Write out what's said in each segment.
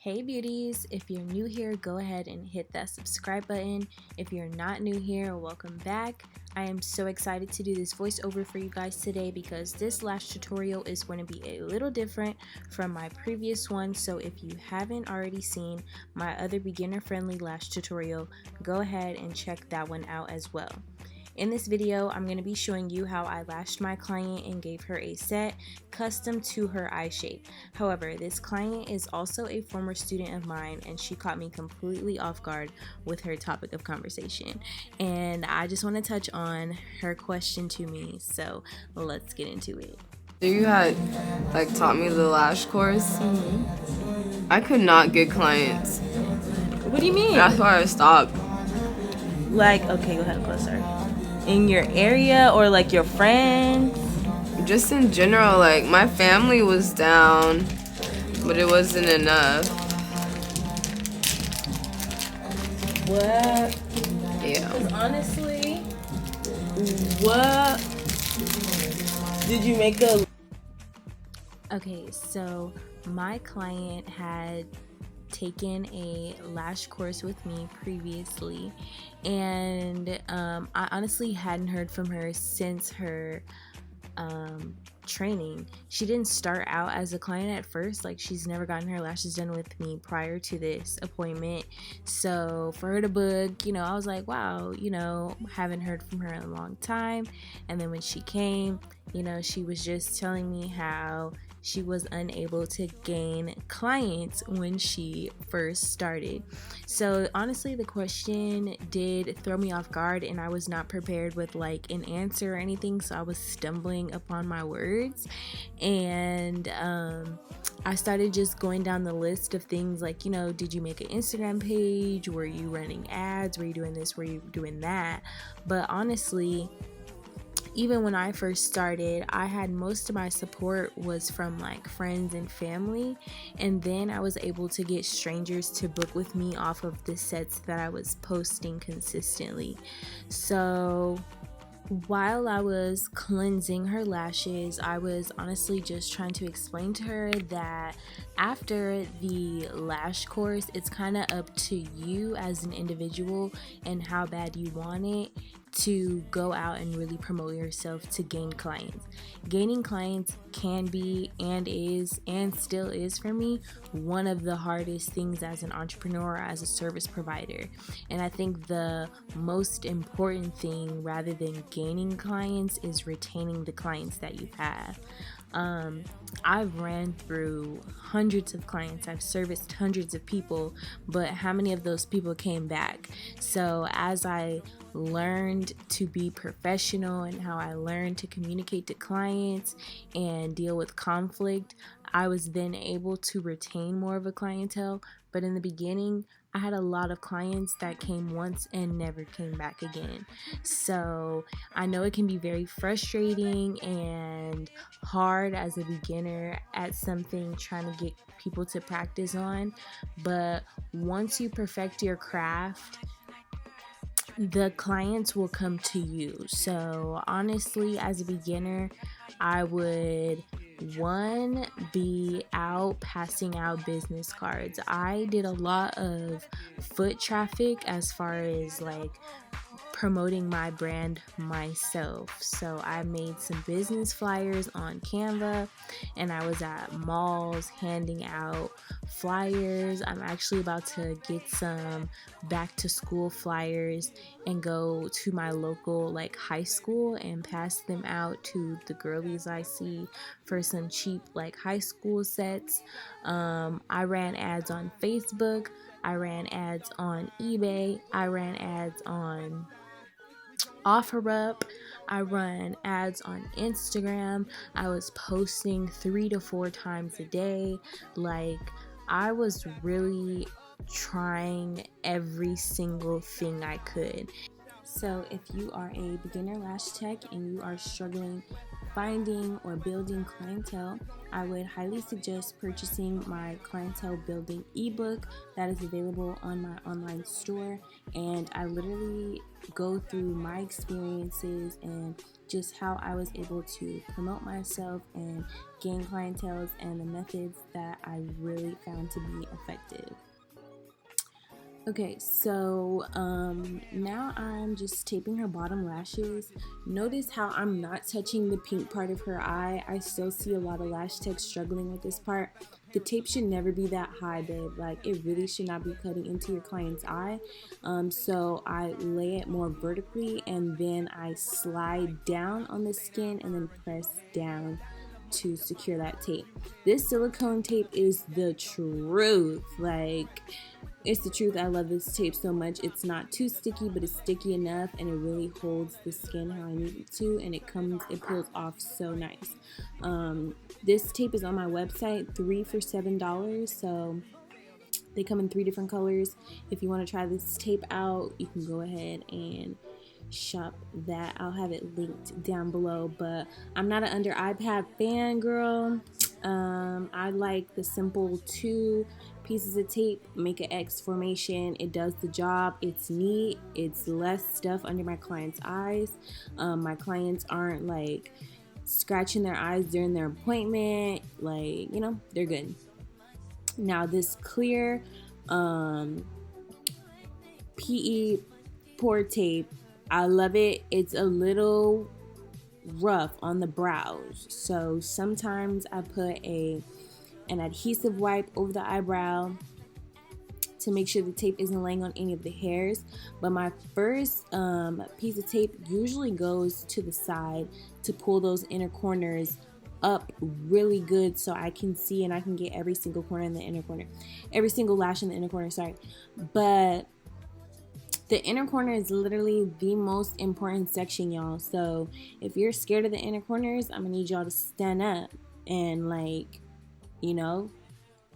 Hey beauties, if you're new here, go ahead and hit that subscribe button. If you're not new here, welcome back. I am so excited to do this voiceover for you guys today because this lash tutorial is going to be a little different from my previous one. So if you haven't already seen my other beginner friendly lash tutorial, go ahead and check that one out as well. In this video, I'm going to be showing you how I lashed my client and gave her a set custom to her eye shape. However, this client is also a former student of mine and she caught me completely off guard with her topic of conversation. And I just want to touch on her question to me, so let's get into it. You had taught me the lash course. I could not get clients. What do you mean? That's why I stopped. Okay, go ahead, closer. In your area or like your friends? Just in general, my family was down, but it wasn't enough. What? Yeah. 'Cause honestly, what did you make a... Okay, so my client had taken a lash course with me previously, and I honestly hadn't heard from her since her training. She didn't start out as a client at first, like she's never gotten her lashes done with me prior to this appointment. So for her to book, I was like, wow, haven't heard from her in a long time. And then when she came, she was just telling me how she was unable to gain clients when she first started. So honestly, the question did throw me off guard and I was not prepared with an answer or anything, so I was stumbling upon my words. And I started just going down the list of things like, did you make an Instagram page? Were you running ads? Were you doing this? Were you doing that? But honestly, even when I first started, I had most of my support was from friends and family, and then I was able to get strangers to book with me off of the sets that I was posting consistently. So while I was cleansing her lashes, I was honestly just trying to explain to her that after the lash course, it's kind of up to you as an individual and how bad you want it to go out and really promote yourself to gain clients. Gaining clients can be and is and still is for me one of the hardest things as an entrepreneur, as a service provider. And I think the most important thing rather than gaining clients is retaining the clients that you have. I've ran through hundreds of clients, I've serviced hundreds of people, but how many of those people came back? So as I learned to be professional and how I learned to communicate to clients and deal with conflict, I was then able to retain more of a clientele. But in the beginning, I had a lot of clients that came once and never came back again. So I know it can be very frustrating and hard as a beginner at something trying to get people to practice on, but once you perfect your craft, the clients will come to you. So honestly, as a beginner, I would be out passing out business cards. I did a lot of foot traffic as far as promoting my brand myself. So I made some business flyers on Canva and I was at malls handing out flyers. I'm actually about to get some back to school flyers and go to my local high school and pass them out to the girlies I see for some cheap high school sets. I ran ads on Facebook, I ran ads on eBay, I ran ads on OfferUp, I run ads on Instagram. I was posting 3 to 4 times a day. I was really trying every single thing I could. So if you are a beginner lash tech and you are struggling finding or building clientele, I would highly suggest purchasing my clientele building ebook that is available on my online store. And I literally go through my experiences and just how I was able to promote myself and gain clientele and the methods that I really found to be effective. Okay, so now I'm just taping her bottom lashes. Notice how I'm not touching the pink part of her eye. I still see a lot of lash techs struggling with this part. The tape should never be that high, babe. Like, it really should not be cutting into your client's eye. So I lay it more vertically, and then I slide down on the skin and then press down to secure that tape. This silicone tape is the truth. Like, it's the truth. I love this tape so much. It's not too sticky, but it's sticky enough, and it really holds the skin how I need it to, and it peels off so nice. This tape is on my website, 3 for $7, so they come in 3 different colors. If you want to try this tape out, you can go ahead and shop that. I'll have it linked down below, but I'm not an under eye pad fan, girl. I like the simple 2 pieces of tape, make an X formation. It does the job. It's neat. It's less stuff under my clients' eyes. My clients aren't like scratching their eyes during their appointment. Like, you know, they're good. Now this clear PE pour tape, I love it. It's a little rough on the brows, so sometimes I put an adhesive wipe over the eyebrow to make sure the tape isn't laying on any of the hairs. But my first piece of tape usually goes to the side to pull those inner corners up really good, so I can see and I can get every single corner in the inner corner, every single lash in the inner corner, sorry. But the inner corner is literally the most important section, y'all. So if you're scared of the inner corners, I'm gonna need y'all to stand up and, like, you know,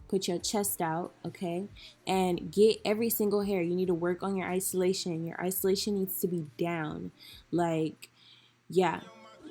put your chest out, okay? And get every single hair. You need to work on your isolation. Your isolation needs to be down. Like, yeah,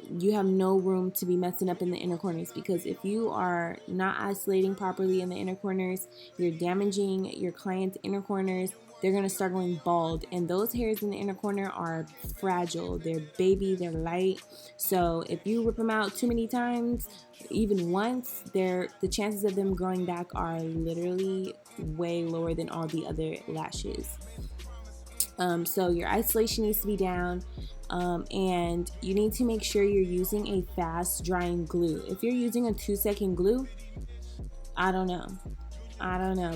you have no room to be messing up in the inner corners, because if you are not isolating properly in the inner corners, you're damaging your client's inner corners. They're going to start going bald, and those hairs in the inner corner are fragile. They're baby, they're light. So if you rip them out too many times, even once, the chances of them growing back are literally way lower than all the other lashes. So your isolation needs to be down, and you need to make sure you're using a fast drying glue. If you're using a 2-second glue, I don't know,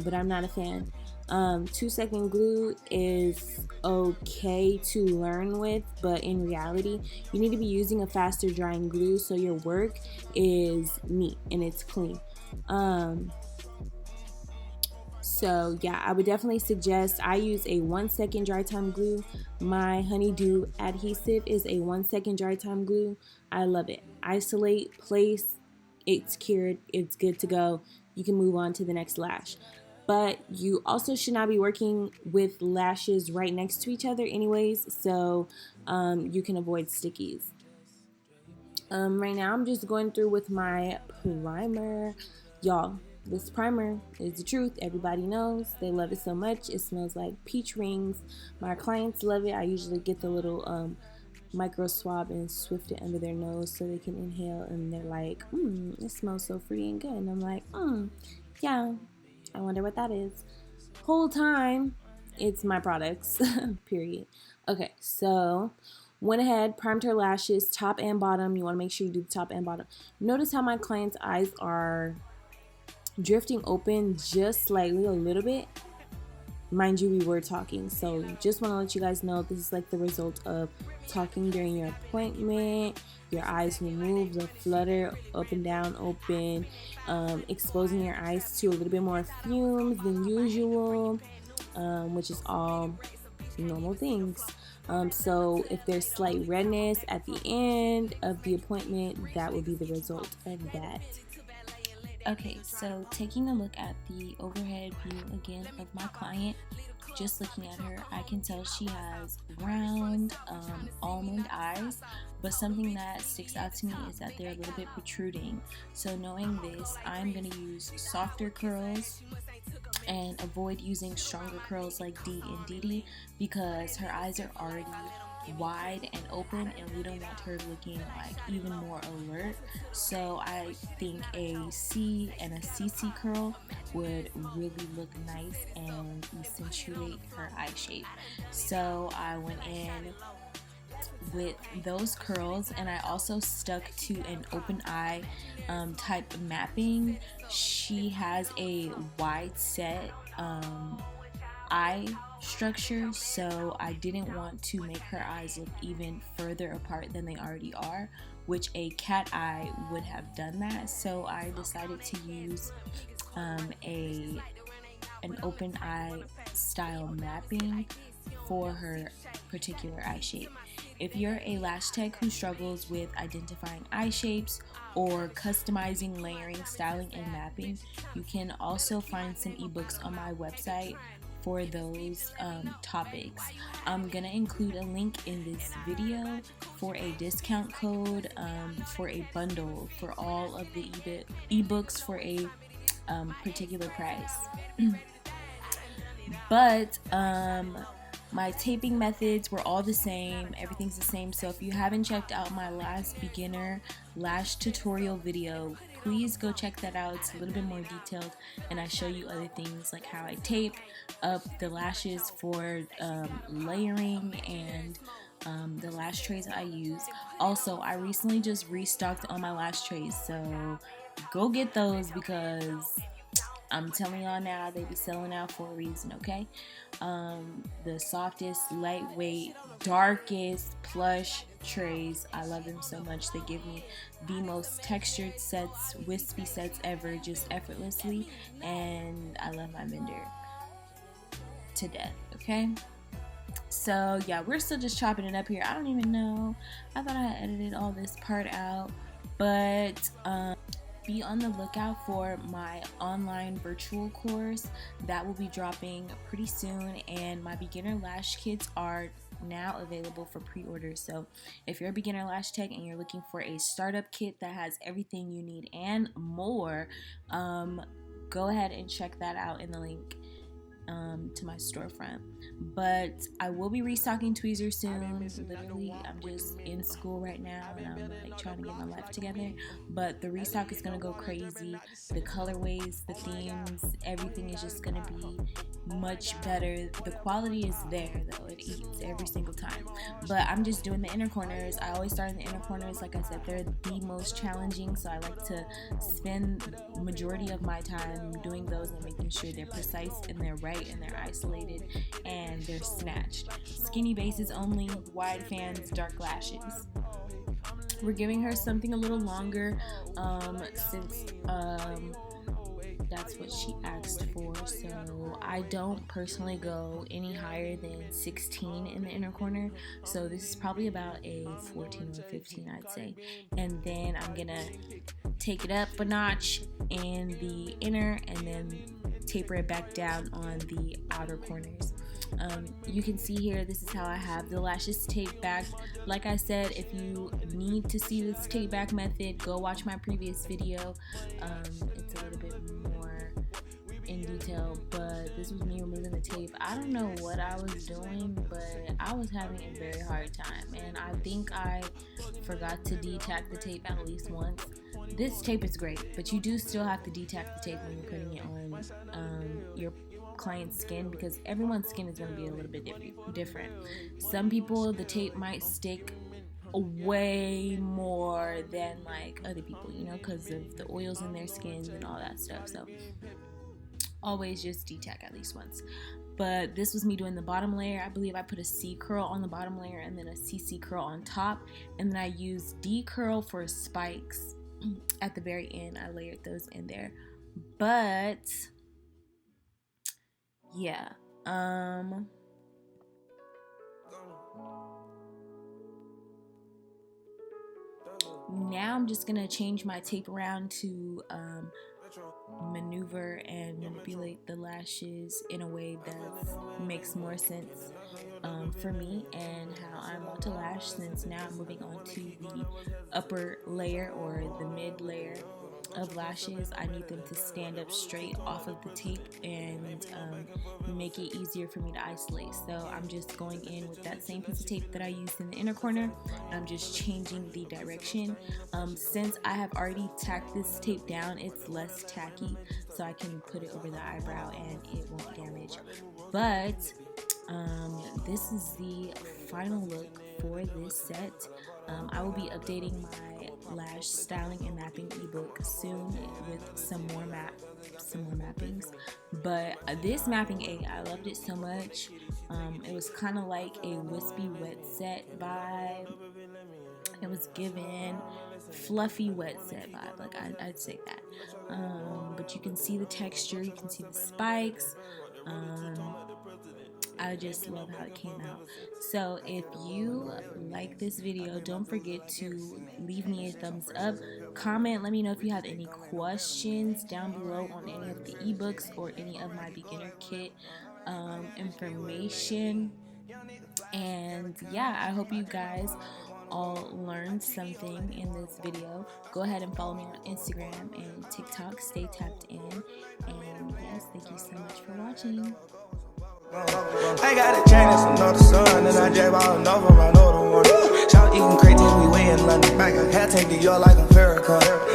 but I'm not a fan. 2-second glue is okay to learn with, but in reality, you need to be using a faster drying glue so your work is neat and it's clean. So yeah, I would definitely suggest, I use a 1-second dry time glue. My honeydew adhesive is a 1-second dry time glue. I love it. Isolate, place, it's cured, it's good to go. You can move on to the next lash. But you also should not be working with lashes right next to each other anyways, so you can avoid stickies. Right now I'm just going through with my primer. Y'all, this primer is the truth. Everybody knows. They love it so much. It smells like peach rings. My clients love it. I usually get the little micro swab and swift it under their nose so they can inhale, and they're like, it smells so free and good. And I'm like, yeah, I wonder what that is. Whole time, it's my products, period. Okay, so went ahead, primed her lashes, top and bottom. You want to make sure you do the top and bottom. Notice how my client's eyes are drifting open just slightly, a little bit. Mind you, we were talking, so just want to let you guys know this is like the result of talking during your appointment. Your eyes will move, they'll flutter up and down, open, exposing your eyes to a little bit more fumes than usual, which is all normal things. So if there's slight redness at the end of the appointment, that would be the result of that. Okay, so taking a look at the overhead view again of my client, just looking at her, I can tell she has round almond eyes, but something that sticks out to me is that they're a little bit protruding. So knowing this, I'm going to use softer curls and avoid using stronger curls like D and Didi because her eyes are already wide and open and we don't want her looking like even more alert. So I think a C and a CC curl would really look nice and accentuate her eye shape. So I went in with those curls, and I also stuck to an open eye type mapping. She has a wide set eye structure, so I didn't want to make her eyes look even further apart than they already are, which a cat eye would have done that. So I decided to use an open eye style mapping for her particular eye shape. If you're a lash tech who struggles with identifying eye shapes or customizing layering, styling, and mapping, you can also find some ebooks on my website for those topics. I'm gonna include a link in this video for a discount code for a bundle for all of the ebooks for a particular price. But my taping methods were all the same. Everything's the same. So if you haven't checked out my last beginner lash tutorial video, please go check that out. It's a little bit more detailed, and I show you other things like how I tape up the lashes for layering and the lash trays I use. Also, I recently just restocked on my lash trays, so go get those because I'm telling y'all now, they be selling out for a reason, okay? The softest, lightweight, darkest plush trays. I love them so much. They give me the most textured sets, wispy sets ever, just effortlessly. And I love my vendor to death, okay? So yeah, we're still just chopping it up here. I don't even know. I thought I had edited all this part out, but be on the lookout for my online virtual course that will be dropping pretty soon, and my beginner lash kits are now available for pre-order. So if you're a beginner lash tech and you're looking for a startup kit that has everything you need and more, go ahead and check that out in the link to my storefront. But I will be restocking tweezers soon. Literally, I'm just in school right now and I'm like trying to get my life together, but the restock is gonna go crazy. The colorways, the themes, everything is just gonna be much better. The quality is there though, it eats every single time. But I'm just doing the inner corners. I always start in the inner corners. Like I said, they're the most challenging, so I like to spend the majority of my time doing those and making sure they're precise and they're right and they're isolated and they're snatched. Skinny bases only, wide fans, dark lashes. We're giving her something a little longer since that's what she asked for. So I don't personally go any higher than 16 in the inner corner, so this is probably about a 14 or 15, I'd say. And then I'm gonna take it up a notch in the inner and then taper it back down on the outer corners. You can see here, this is how I have the lashes taped back. Like I said, if you need to see this tape back method, go watch my previous video. It's a little bit more in detail, but this was me removing the tape. I don't know what I was doing, but I was having a very hard time, and I think I forgot to detack the tape at least once. This tape is great, but you do still have to detack the tape when you're putting it on your client's skin, because everyone's skin is going to be a little bit different. Some people, the tape might stick way more than like other people, you know, because of the oils in their skins and all that stuff. So always just detack at least once. But this was me doing the bottom layer. I believe I put a C curl on the bottom layer and then a CC curl on top, and then I used D curl for spikes at the very end. I layered those in there. But yeah, now I'm just gonna change my tape around to maneuver and manipulate the lashes in a way that makes more sense for me and how I want to lash, since now I'm moving on to the upper layer or the mid layer of lashes. I need them to stand up straight off of the tape and make it easier for me to isolate. So I'm just going in with that same piece of tape that I used in the inner corner, and I'm just changing the direction. Since I have already tacked this tape down, it's less tacky, so I can put it over the eyebrow and it won't damage. But this is the final look for this set. I will be updating my lash styling and mapping ebook soon with some more mappings. But this mapping aid, I loved it so much. It was kind of like a wispy wet set vibe. It was given fluffy wet set vibe, like I'd say that. But you can see the texture, you can see the spikes. I just love how it came out. So if you like this video, don't forget to leave me a thumbs up, comment, let me know if you have any questions down below on any of the ebooks or any of my beginner kit information. And yeah, I hope you guys all learned something in this video. Go ahead and follow me on Instagram and TikTok. Stay tapped in. And yes, thank you so much for watching. I got a chain and some sun, and I jab all over my other one. Shout eating crazy, we way in London. Back a hat, take the yard like a Farrakhan.